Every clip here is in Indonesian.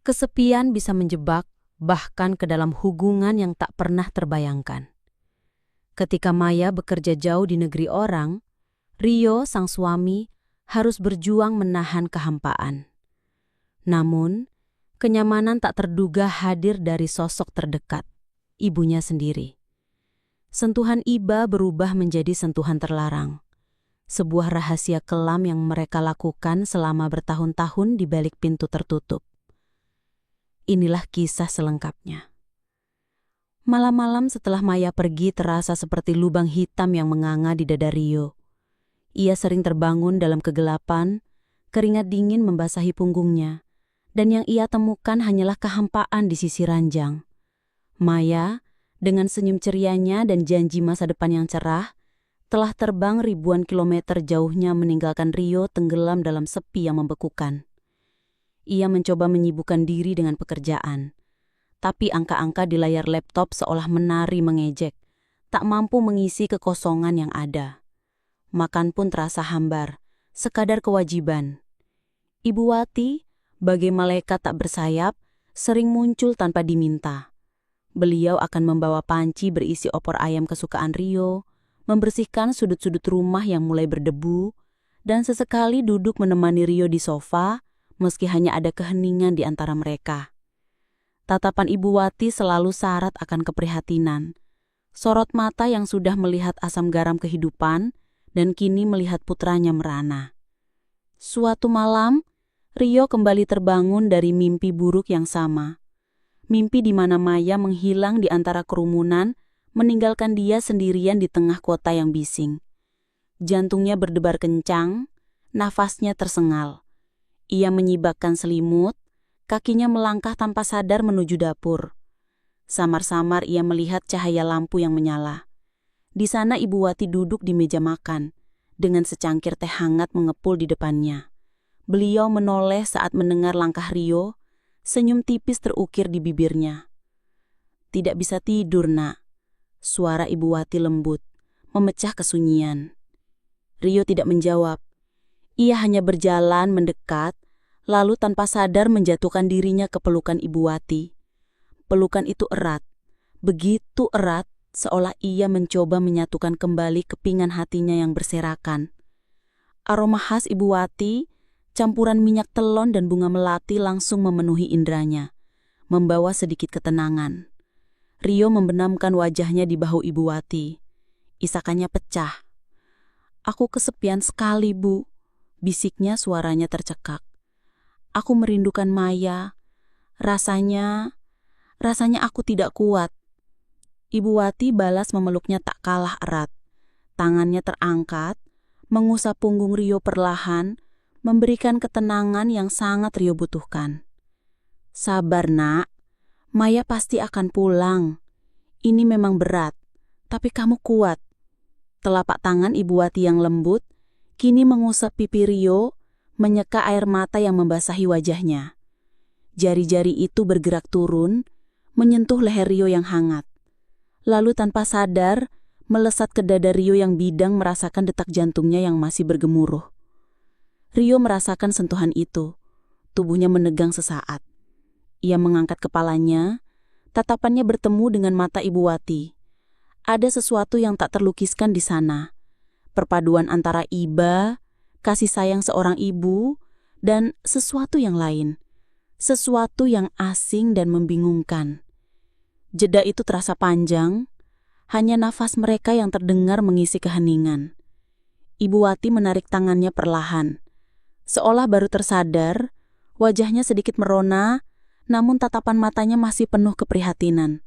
Kesepian bisa menjebak, bahkan ke dalam hubungan yang tak pernah terbayangkan. Ketika Maya bekerja jauh di negeri orang, Rio, sang suami, harus berjuang menahan kehampaan. Namun, kenyamanan tak terduga hadir dari sosok terdekat, ibunya sendiri. Sentuhan iba berubah menjadi sentuhan terlarang. Sebuah rahasia kelam yang mereka lakukan selama bertahun-tahun di balik pintu tertutup. Inilah kisah selengkapnya. Malam-malam setelah Maya pergi terasa seperti lubang hitam yang menganga di dada Rio. Ia sering terbangun dalam kegelapan, keringat dingin membasahi punggungnya, dan yang ia temukan hanyalah kehampaan di sisi ranjang. Maya, dengan senyum cerianya dan janji masa depan yang cerah, telah terbang ribuan kilometer jauhnya meninggalkan Rio tenggelam dalam sepi yang membekukan. Ia mencoba menyibukkan diri dengan pekerjaan. Tapi angka-angka di layar laptop seolah menari mengejek, tak mampu mengisi kekosongan yang ada. Makan pun terasa hambar, sekadar kewajiban. Ibu Wati, bagai malaikat tak bersayap, sering muncul tanpa diminta. Beliau akan membawa panci berisi opor ayam kesukaan Rio, membersihkan sudut-sudut rumah yang mulai berdebu, dan sesekali duduk menemani Rio di sofa, meski hanya ada keheningan di antara mereka. Tatapan Ibu Wati selalu syarat akan keprihatinan. Sorot mata yang sudah melihat asam garam kehidupan dan kini melihat putranya merana. Suatu malam, Rio kembali terbangun dari mimpi buruk yang sama. Mimpi di mana Maya menghilang di antara kerumunan, meninggalkan dia sendirian di tengah kota yang bising. Jantungnya berdebar kencang, nafasnya tersengal. Ia menyibakkan selimut, kakinya melangkah tanpa sadar menuju dapur. Samar-samar ia melihat cahaya lampu yang menyala. Di sana Ibu Wati duduk di meja makan, dengan secangkir teh hangat mengepul di depannya. Beliau menoleh saat mendengar langkah Rio, senyum tipis terukir di bibirnya. "Tidak bisa tidur, Nak." Suara Ibu Wati lembut, memecah kesunyian. Rio tidak menjawab. Ia hanya berjalan mendekat, lalu tanpa sadar menjatuhkan dirinya ke pelukan Ibu Wati. Pelukan itu erat, begitu erat, seolah ia mencoba menyatukan kembali kepingan hatinya yang berserakan. Aroma khas Ibu Wati, campuran minyak telon dan bunga melati langsung memenuhi indranya, membawa sedikit ketenangan. Rio membenamkan wajahnya di bahu Ibu Wati. Isakannya pecah. "Aku kesepian sekali, Bu," bisiknya suaranya tercekak. "Aku merindukan Maya. Rasanya aku tidak kuat." Ibu Wati balas memeluknya tak kalah erat. Tangannya terangkat, mengusap punggung Rio perlahan, memberikan ketenangan yang sangat Rio butuhkan. "Sabar, Nak. Maya pasti akan pulang. Ini memang berat, tapi kamu kuat." Telapak tangan Ibu Wati yang lembut kini mengusap pipi Rio, menyeka air mata yang membasahi wajahnya. Jari-jari itu bergerak turun, menyentuh leher Rio yang hangat. Lalu tanpa sadar, melesat ke dada Rio yang bidang merasakan detak jantungnya yang masih bergemuruh. Rio merasakan sentuhan itu, tubuhnya menegang sesaat. Ia mengangkat kepalanya, tatapannya bertemu dengan mata Ibu Wati. Ada sesuatu yang tak terlukiskan di sana. Perpaduan antara iba, kasih sayang seorang ibu, dan sesuatu yang lain. Sesuatu yang asing dan membingungkan. Jeda itu terasa panjang, hanya nafas mereka yang terdengar mengisi keheningan. Ibu Wati menarik tangannya perlahan. Seolah baru tersadar, wajahnya sedikit merona, namun tatapan matanya masih penuh keprihatinan.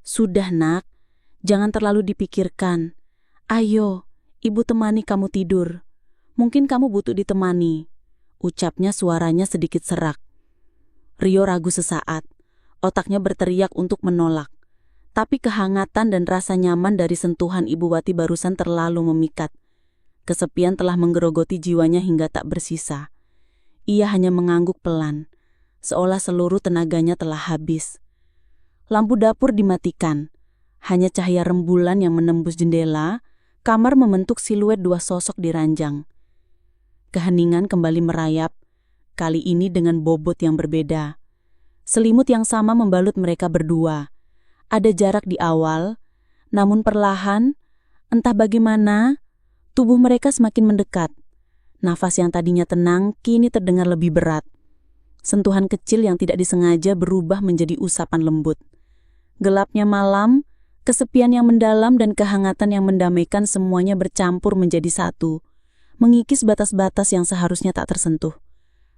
"Sudah, Nak. Jangan terlalu dipikirkan. Ayo, Ibu temani kamu tidur. Mungkin kamu butuh ditemani," ucapnya suaranya sedikit serak. Rio ragu sesaat. Otaknya berteriak untuk menolak. Tapi kehangatan dan rasa nyaman dari sentuhan Ibu Wati barusan terlalu memikat. Kesepian telah menggerogoti jiwanya hingga tak bersisa. Ia hanya mengangguk pelan, seolah seluruh tenaganya telah habis. Lampu dapur dimatikan. Hanya cahaya rembulan yang menembus jendela, kamar membentuk siluet dua sosok di ranjang. Keheningan kembali merayap, kali ini dengan bobot yang berbeda. Selimut yang sama membalut mereka berdua. Ada jarak di awal, namun perlahan, entah bagaimana, tubuh mereka semakin mendekat. Nafas yang tadinya tenang kini terdengar lebih berat. Sentuhan kecil yang tidak disengaja berubah menjadi usapan lembut. Gelapnya malam, kesepian yang mendalam dan kehangatan yang mendamaikan semuanya bercampur menjadi satu, mengikis batas-batas yang seharusnya tak tersentuh.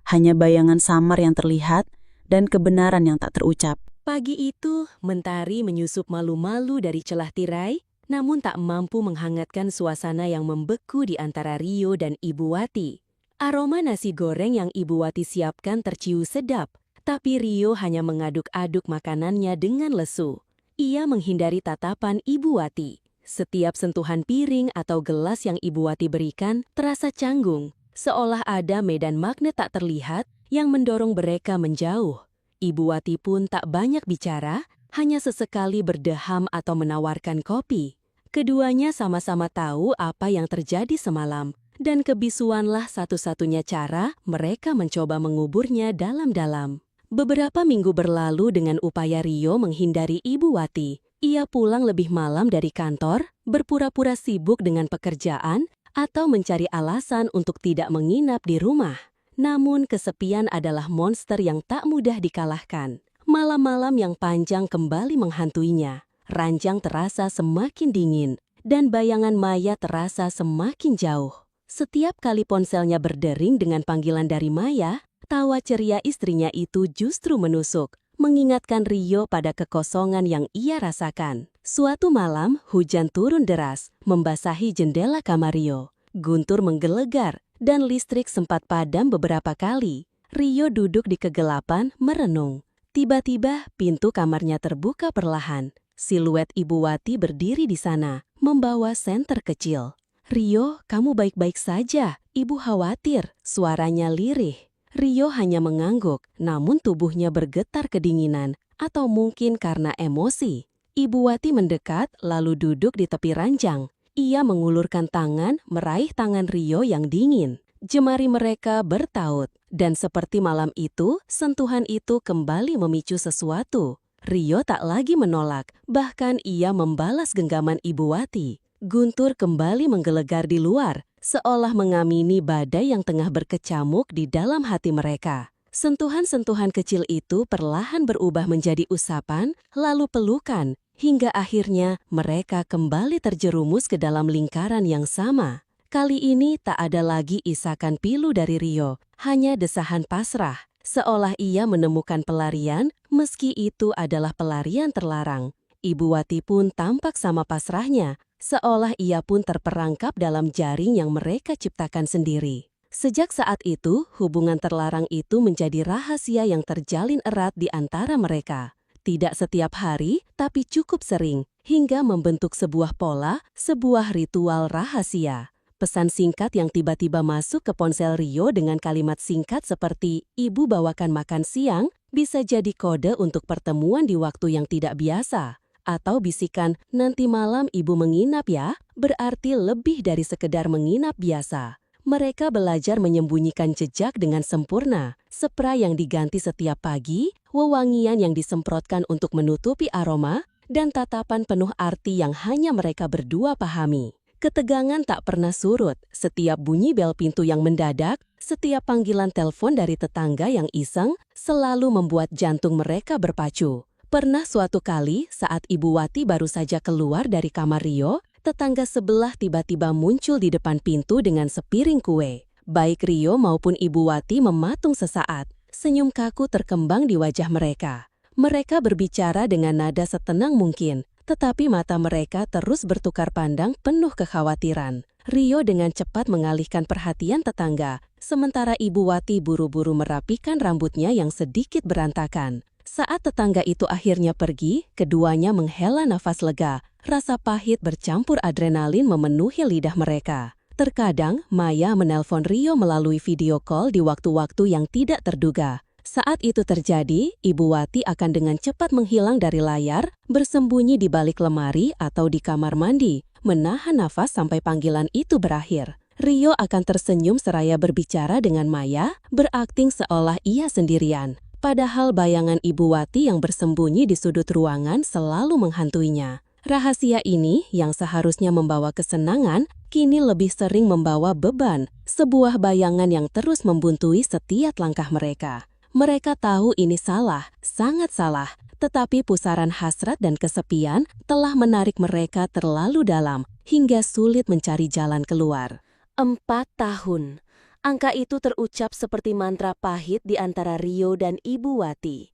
Hanya bayangan samar yang terlihat dan kebenaran yang tak terucap. Pagi itu, mentari menyusup malu-malu dari celah tirai, namun tak mampu menghangatkan suasana yang membeku di antara Rio dan Ibu Wati. Aroma nasi goreng yang Ibu Wati siapkan tercium sedap, tapi Rio hanya mengaduk-aduk makanannya dengan lesu. Ia menghindari tatapan Ibu Wati. Setiap sentuhan piring atau gelas yang Ibu Wati berikan terasa canggung, seolah ada medan magnet tak terlihat yang mendorong mereka menjauh. Ibu Wati pun tak banyak bicara, hanya sesekali berdeham atau menawarkan kopi. Keduanya sama-sama tahu apa yang terjadi semalam, dan kebisuanlah satu-satunya cara mereka mencoba menguburnya dalam-dalam. Beberapa minggu berlalu dengan upaya Rio menghindari Ibu Wati. Ia pulang lebih malam dari kantor, berpura-pura sibuk dengan pekerjaan, atau mencari alasan untuk tidak menginap di rumah. Namun kesepian adalah monster yang tak mudah dikalahkan. Malam-malam yang panjang kembali menghantuinya. Ranjang terasa semakin dingin, dan bayangan Maya terasa semakin jauh. Setiap kali ponselnya berdering dengan panggilan dari Maya, tawa ceria istrinya itu justru menusuk, mengingatkan Rio pada kekosongan yang ia rasakan. Suatu malam, hujan turun deras, membasahi jendela kamar Rio. Guntur menggelegar, dan listrik sempat padam beberapa kali. Rio duduk di kegelapan, merenung. Tiba-tiba, pintu kamarnya terbuka perlahan. Siluet Ibu Wati berdiri di sana, membawa senter kecil. "Rio, kamu baik-baik saja. Ibu khawatir," suaranya lirih. Rio hanya mengangguk, namun tubuhnya bergetar kedinginan, atau mungkin karena emosi. Ibu Wati mendekat, lalu duduk di tepi ranjang. Ia mengulurkan tangan, meraih tangan Rio yang dingin. Jemari mereka bertaut, dan seperti malam itu, sentuhan itu kembali memicu sesuatu. Rio tak lagi menolak, bahkan ia membalas genggaman Ibu Wati. Guntur kembali menggelegar di luar, seolah mengamini badai yang tengah berkecamuk di dalam hati mereka. Sentuhan-sentuhan kecil itu perlahan berubah menjadi usapan, lalu pelukan, hingga akhirnya mereka kembali terjerumus ke dalam lingkaran yang sama. Kali ini tak ada lagi isakan pilu dari Rio, hanya desahan pasrah, seolah ia menemukan pelarian, meski itu adalah pelarian terlarang. Ibu Wati pun tampak sama pasrahnya, seolah ia pun terperangkap dalam jaring yang mereka ciptakan sendiri. Sejak saat itu, hubungan terlarang itu menjadi rahasia yang terjalin erat di antara mereka. Tidak setiap hari, tapi cukup sering, hingga membentuk sebuah pola, sebuah ritual rahasia. Pesan singkat yang tiba-tiba masuk ke ponsel Rio dengan kalimat singkat seperti "Ibu bawakan makan siang" bisa jadi kode untuk pertemuan di waktu yang tidak biasa. Atau bisikan, "Nanti malam ibu menginap ya," berarti lebih dari sekedar menginap biasa. Mereka belajar menyembunyikan jejak dengan sempurna. Spray yang diganti setiap pagi, wewangian yang disemprotkan untuk menutupi aroma, dan tatapan penuh arti yang hanya mereka berdua pahami. Ketegangan tak pernah surut, setiap bunyi bel pintu yang mendadak, setiap panggilan telepon dari tetangga yang iseng, selalu membuat jantung mereka berpacu. Pernah suatu kali saat Ibu Wati baru saja keluar dari kamar Rio, tetangga sebelah tiba-tiba muncul di depan pintu dengan sepiring kue. Baik Rio maupun Ibu Wati mematung sesaat, senyum kaku terkembang di wajah mereka. Mereka berbicara dengan nada setenang mungkin, tetapi mata mereka terus bertukar pandang penuh kekhawatiran. Rio dengan cepat mengalihkan perhatian tetangga, sementara Ibu Wati buru-buru merapikan rambutnya yang sedikit berantakan. Saat tetangga itu akhirnya pergi, keduanya menghela nafas lega. Rasa pahit bercampur adrenalin memenuhi lidah mereka. Terkadang, Maya menelpon Rio melalui video call di waktu-waktu yang tidak terduga. Saat itu terjadi, Ibu Wati akan dengan cepat menghilang dari layar, bersembunyi di balik lemari atau di kamar mandi, menahan nafas sampai panggilan itu berakhir. Rio akan tersenyum seraya berbicara dengan Maya, berakting seolah ia sendirian. Padahal bayangan Ibu Wati yang bersembunyi di sudut ruangan selalu menghantuinya. Rahasia ini yang seharusnya membawa kesenangan, kini lebih sering membawa beban, sebuah bayangan yang terus membuntui setiap langkah mereka. Mereka tahu ini salah, sangat salah, tetapi pusaran hasrat dan kesepian telah menarik mereka terlalu dalam, hingga sulit mencari jalan keluar. 4 tahun. Angka itu terucap seperti mantra pahit di antara Rio dan Ibu Wati.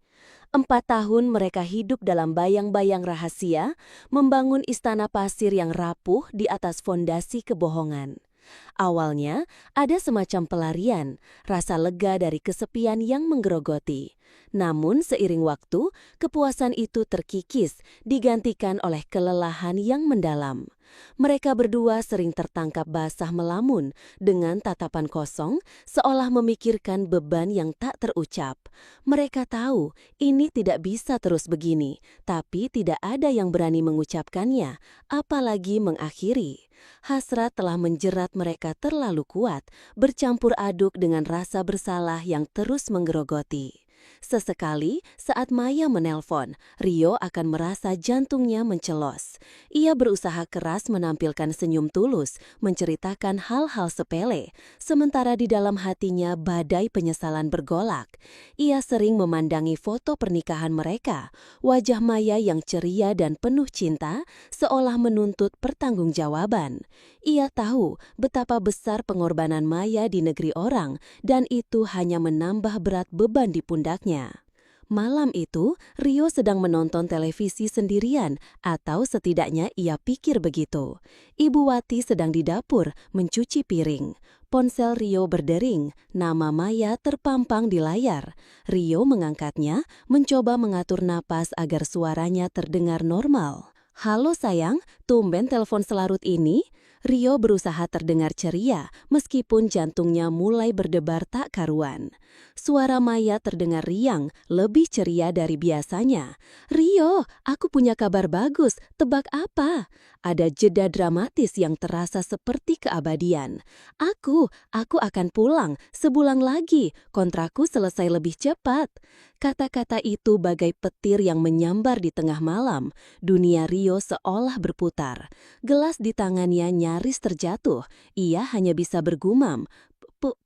4 tahun mereka hidup dalam bayang-bayang rahasia, membangun istana pasir yang rapuh di atas fondasi kebohongan. Awalnya, ada semacam pelarian, rasa lega dari kesepian yang menggerogoti. Namun seiring waktu, kepuasan itu terkikis, digantikan oleh kelelahan yang mendalam. Mereka berdua sering tertangkap basah melamun dengan tatapan kosong, seolah memikirkan beban yang tak terucap. Mereka tahu ini tidak bisa terus begini, tapi tidak ada yang berani mengucapkannya, apalagi mengakhiri. Hasrat telah menjerat mereka terlalu kuat, bercampur aduk dengan rasa bersalah yang terus menggerogoti. Sesekali saat Maya menelpon, Rio akan merasa jantungnya mencelos. Ia berusaha keras menampilkan senyum tulus, menceritakan hal-hal sepele, sementara di dalam hatinya badai penyesalan bergolak. Ia sering memandangi foto pernikahan mereka, wajah Maya yang ceria dan penuh cinta, seolah menuntut pertanggungjawaban. Ia tahu betapa besar pengorbanan Maya di negeri orang, dan itu hanya menambah berat beban di pundaknya. Malam itu, Rio sedang menonton televisi sendirian, atau setidaknya ia pikir begitu. Ibu Wati sedang di dapur, mencuci piring. Ponsel Rio berdering, nama Maya terpampang di layar. Rio mengangkatnya, mencoba mengatur napas agar suaranya terdengar normal. "Halo sayang, tumben telepon selarut ini?" Rio berusaha terdengar ceria, meskipun jantungnya mulai berdebar tak karuan. Suara Maya terdengar riang, lebih ceria dari biasanya. "Rio, aku punya kabar bagus, tebak apa?" Ada jeda dramatis yang terasa seperti keabadian. Aku akan pulang, sebulan lagi, kontrakku selesai lebih cepat." Kata-kata itu bagai petir yang menyambar di tengah malam. Dunia Rio seolah berputar. Gelas di tangannya nyaris terjatuh. Ia hanya bisa bergumam,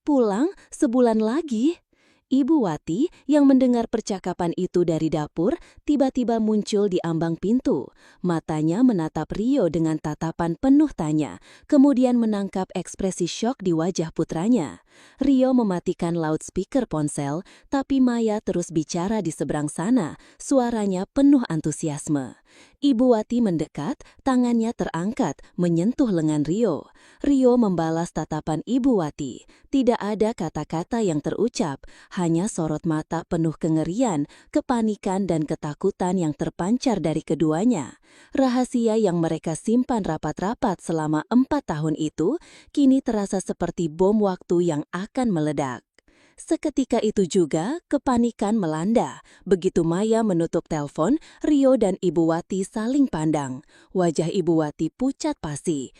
Pulang sebulan lagi?" Ibu Wati yang mendengar percakapan itu dari dapur tiba-tiba muncul di ambang pintu. Matanya menatap Rio dengan tatapan penuh tanya, kemudian menangkap ekspresi syok di wajah putranya. Rio mematikan loudspeaker ponsel, tapi Maya terus bicara di seberang sana, suaranya penuh antusiasme. Ibu Wati mendekat, tangannya terangkat, menyentuh lengan Rio. Rio membalas tatapan Ibu Wati. Tidak ada kata-kata yang terucap, hanya sorot mata penuh kengerian, kepanikan dan ketakutan yang terpancar dari keduanya. Rahasia yang mereka simpan rapat-rapat selama 4 tahun itu, kini terasa seperti bom waktu yang akan meledak. Seketika itu juga, kepanikan melanda. Begitu Maya menutup telepon, Rio dan Ibu Wati saling pandang. Wajah Ibu Wati pucat pasi.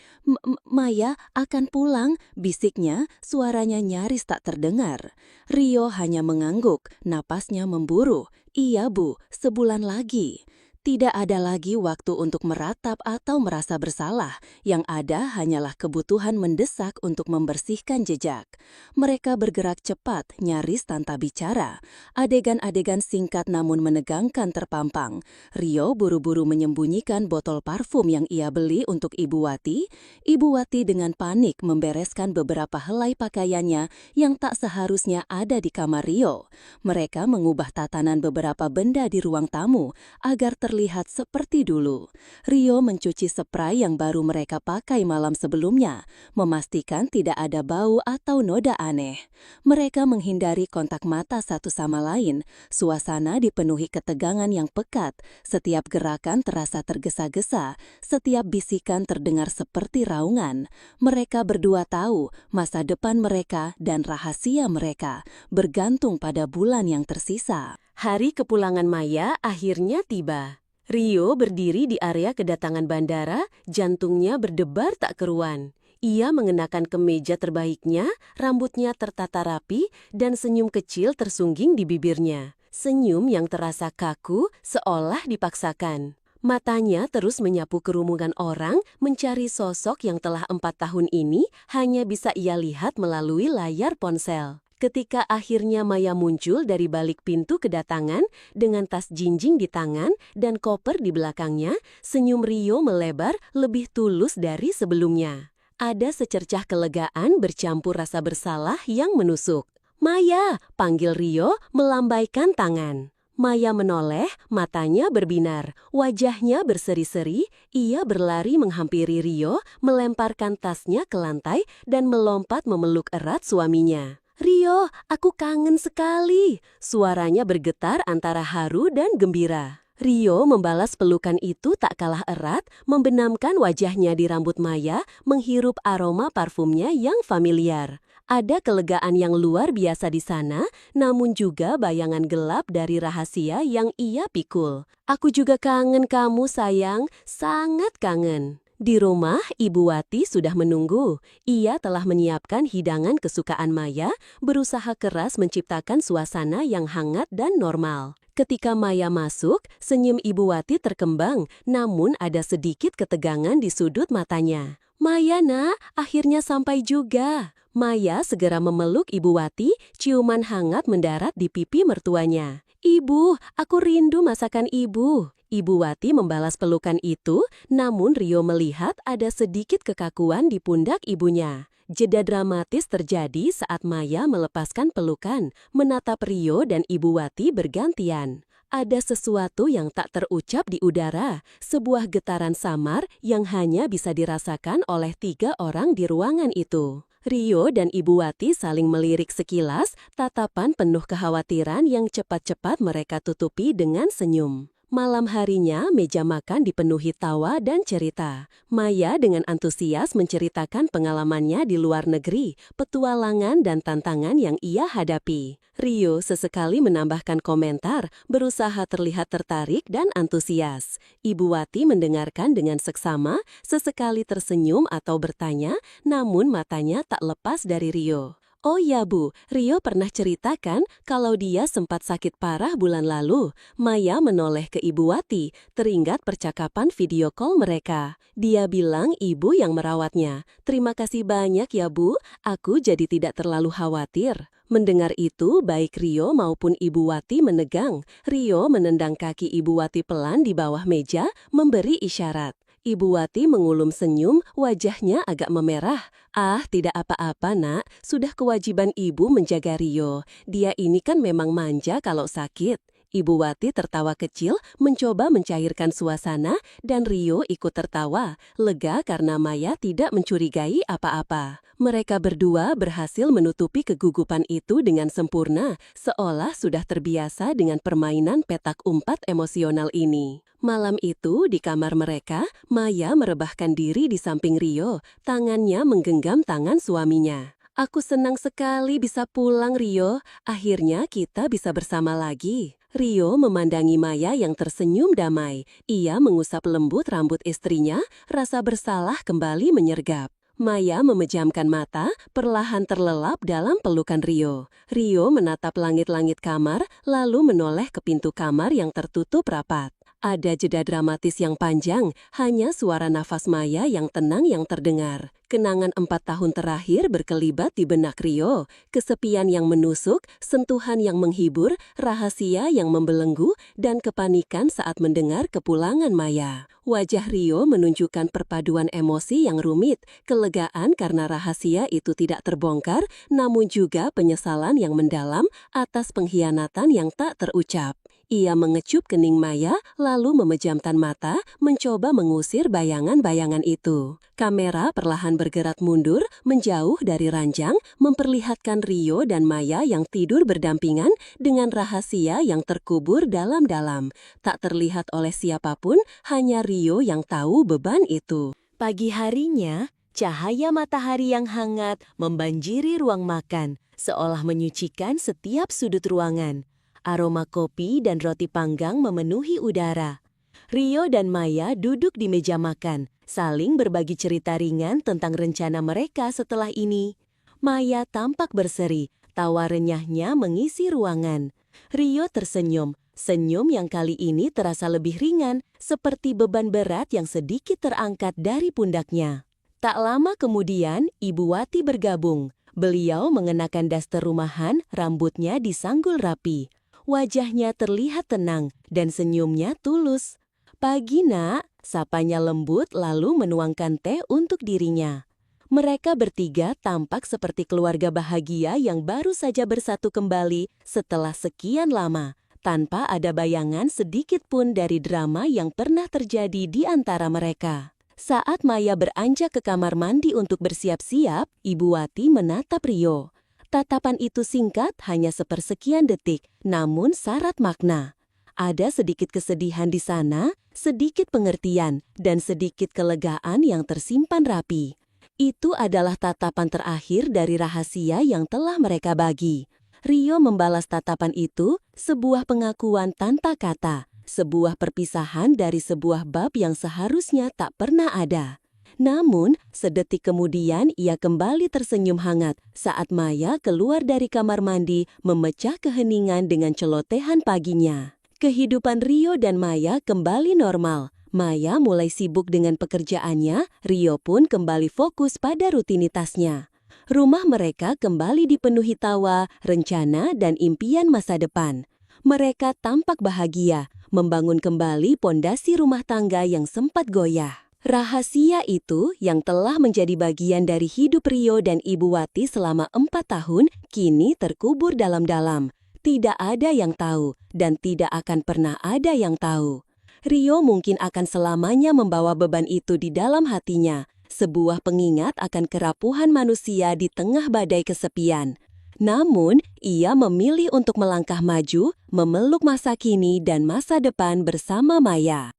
"Maya akan pulang," bisiknya, suaranya nyaris tak terdengar. Rio hanya mengangguk, napasnya memburu. "Iya Bu, sebulan lagi." Tidak ada lagi waktu untuk meratap atau merasa bersalah. Yang ada hanyalah kebutuhan mendesak untuk membersihkan jejak. Mereka bergerak cepat, nyaris tanpa bicara. Adegan-adegan singkat namun menegangkan terpampang. Rio buru-buru menyembunyikan botol parfum yang ia beli untuk Ibu Wati. Ibu Wati dengan panik membereskan beberapa helai pakaiannya yang tak seharusnya ada di kamar Rio. Mereka mengubah tatanan beberapa benda di ruang tamu agar terlihat seperti dulu. Rio mencuci spray yang baru mereka pakai malam sebelumnya, memastikan tidak ada bau atau noda aneh. Mereka menghindari kontak mata satu sama lain. Suasana dipenuhi ketegangan yang pekat. Setiap gerakan terasa tergesa-gesa, setiap bisikan terdengar seperti raungan. Mereka berdua tahu masa depan mereka dan rahasia mereka bergantung pada bulan yang tersisa. Hari kepulangan Maya akhirnya tiba. Rio berdiri di area kedatangan bandara, jantungnya berdebar tak keruan. Ia mengenakan kemeja terbaiknya, rambutnya tertata rapi, dan senyum kecil tersungging di bibirnya. senyum yang terasa kaku seolah dipaksakan. Matanya terus menyapu kerumunan orang mencari sosok yang telah 4 tahun ini hanya bisa ia lihat melalui layar ponsel. Ketika akhirnya Maya muncul dari balik pintu kedatangan dengan tas jinjing di tangan dan koper di belakangnya, senyum Rio melebar lebih tulus dari sebelumnya. Ada secercah kelegaan bercampur rasa bersalah yang menusuk. "Maya!" panggil Rio melambaikan tangan. Maya menoleh, matanya berbinar, wajahnya berseri-seri. Ia berlari menghampiri Rio, melemparkan tasnya ke lantai dan melompat memeluk erat suaminya. "Rio, aku kangen sekali." Suaranya bergetar antara haru dan gembira. Rio membalas pelukan itu tak kalah erat, membenamkan wajahnya di rambut Maya, menghirup aroma parfumnya yang familiar. Ada kelegaan yang luar biasa di sana, namun juga bayangan gelap dari rahasia yang ia pikul. "Aku juga kangen kamu, sayang. Sangat kangen." Di rumah, Ibu Wati sudah menunggu. Ia telah menyiapkan hidangan kesukaan Maya, berusaha keras menciptakan suasana yang hangat dan normal. Ketika Maya masuk, senyum Ibu Wati terkembang, namun ada sedikit ketegangan di sudut matanya. "Maya, nak, akhirnya sampai juga." Maya segera memeluk Ibu Wati, ciuman hangat mendarat di pipi mertuanya. "Ibu, aku rindu masakan ibu." Ibu Wati membalas pelukan itu, namun Rio melihat ada sedikit kekakuan di pundak ibunya. Jeda dramatis terjadi saat Maya melepaskan pelukan, menatap Rio dan Ibu Wati bergantian. Ada sesuatu yang tak terucap di udara, sebuah getaran samar yang hanya bisa dirasakan oleh 3 orang di ruangan itu. Rio dan Ibu Wati saling melirik sekilas, tatapan penuh kekhawatiran yang cepat-cepat mereka tutupi dengan senyum. Malam harinya, meja makan dipenuhi tawa dan cerita. Maya dengan antusias menceritakan pengalamannya di luar negeri, petualangan dan tantangan yang ia hadapi. Rio sesekali menambahkan komentar, berusaha terlihat tertarik dan antusias. Ibu Wati mendengarkan dengan seksama, sesekali tersenyum atau bertanya, namun matanya tak lepas dari Rio. "Oh ya Bu, Rio pernah ceritakan kalau dia sempat sakit parah bulan lalu." Maya menoleh ke Ibu Wati, teringat percakapan video call mereka. Dia bilang ibu yang merawatnya. "Terima kasih banyak ya Bu, aku jadi tidak terlalu khawatir." Mendengar itu, baik Rio maupun Ibu Wati menegang. Rio menendang kaki Ibu Wati pelan di bawah meja, memberi isyarat. Ibu Wati mengulum senyum, wajahnya agak memerah. "Ah, tidak apa-apa, Nak. Sudah kewajiban ibu menjaga Rio. Dia ini kan memang manja kalau sakit." Ibu Wati tertawa kecil, mencoba mencairkan suasana, dan Rio ikut tertawa, lega karena Maya tidak mencurigai apa-apa. Mereka berdua berhasil menutupi kegugupan itu dengan sempurna, seolah sudah terbiasa dengan permainan petak umpat emosional ini. Malam itu, di kamar mereka, Maya merebahkan diri di samping Rio, tangannya menggenggam tangan suaminya. "Aku senang sekali bisa pulang, Rio. Akhirnya kita bisa bersama lagi." Rio memandangi Maya yang tersenyum damai. Ia mengusap lembut rambut istrinya, rasa bersalah kembali menyergap. Maya memejamkan mata, perlahan terlelap dalam pelukan Rio. Rio menatap langit-langit kamar, lalu menoleh ke pintu kamar yang tertutup rapat. Ada jeda dramatis yang panjang, hanya suara nafas Maya yang tenang yang terdengar. Kenangan 4 tahun terakhir berkelibat di benak Rio, kesepian yang menusuk, sentuhan yang menghibur, rahasia yang membelenggu, dan kepanikan saat mendengar kepulangan Maya. Wajah Rio menunjukkan perpaduan emosi yang rumit, kelegaan karena rahasia itu tidak terbongkar, namun juga penyesalan yang mendalam atas pengkhianatan yang tak terucap. Ia mengecup kening Maya, lalu memejamkan mata, mencoba mengusir bayangan-bayangan itu. Kamera perlahan bergerak mundur, menjauh dari ranjang, memperlihatkan Rio dan Maya yang tidur berdampingan dengan rahasia yang terkubur dalam-dalam. Tak terlihat oleh siapapun, hanya Rio yang tahu beban itu. Pagi harinya, cahaya matahari yang hangat membanjiri ruang makan, seolah menyucikan setiap sudut ruangan. Aroma kopi dan roti panggang memenuhi udara. Rio dan Maya duduk di meja makan, saling berbagi cerita ringan tentang rencana mereka setelah ini. Maya tampak berseri, tawa renyahnya mengisi ruangan. Rio tersenyum. Senyum yang kali ini terasa lebih ringan, seperti beban berat yang sedikit terangkat dari pundaknya. Tak lama kemudian, Ibu Wati bergabung. Beliau mengenakan daster rumahan, rambutnya disanggul rapi. Wajahnya terlihat tenang dan senyumnya tulus. "Pagi, Nak," sapanya lembut lalu menuangkan teh untuk dirinya. Mereka bertiga tampak seperti keluarga bahagia yang baru saja bersatu kembali setelah sekian lama, tanpa ada bayangan sedikit pun dari drama yang pernah terjadi di antara mereka. Saat Maya beranjak ke kamar mandi untuk bersiap-siap, Ibu Wati menatap Rio. Tatapan itu singkat, hanya sepersekian detik, namun syarat makna. Ada sedikit kesedihan di sana, sedikit pengertian, dan sedikit kelegaan yang tersimpan rapi. Itu adalah tatapan terakhir dari rahasia yang telah mereka bagi. Rio membalas tatapan itu, sebuah pengakuan tanpa kata, sebuah perpisahan dari sebuah bab yang seharusnya tak pernah ada. Namun, sedetik kemudian ia kembali tersenyum hangat saat Maya keluar dari kamar mandi memecah keheningan dengan celotehan paginya. Kehidupan Rio dan Maya kembali normal. Maya mulai sibuk dengan pekerjaannya, Rio pun kembali fokus pada rutinitasnya. Rumah mereka kembali dipenuhi tawa, rencana, dan impian masa depan. Mereka tampak bahagia, membangun kembali pondasi rumah tangga yang sempat goyah. Rahasia itu yang telah menjadi bagian dari hidup Rio dan Ibu Wati selama 4 tahun, kini terkubur dalam-dalam. Tidak ada yang tahu, dan tidak akan pernah ada yang tahu. Rio mungkin akan selamanya membawa beban itu di dalam hatinya, sebuah pengingat akan kerapuhan manusia di tengah badai kesepian. Namun, ia memilih untuk melangkah maju, memeluk masa kini dan masa depan bersama Maya.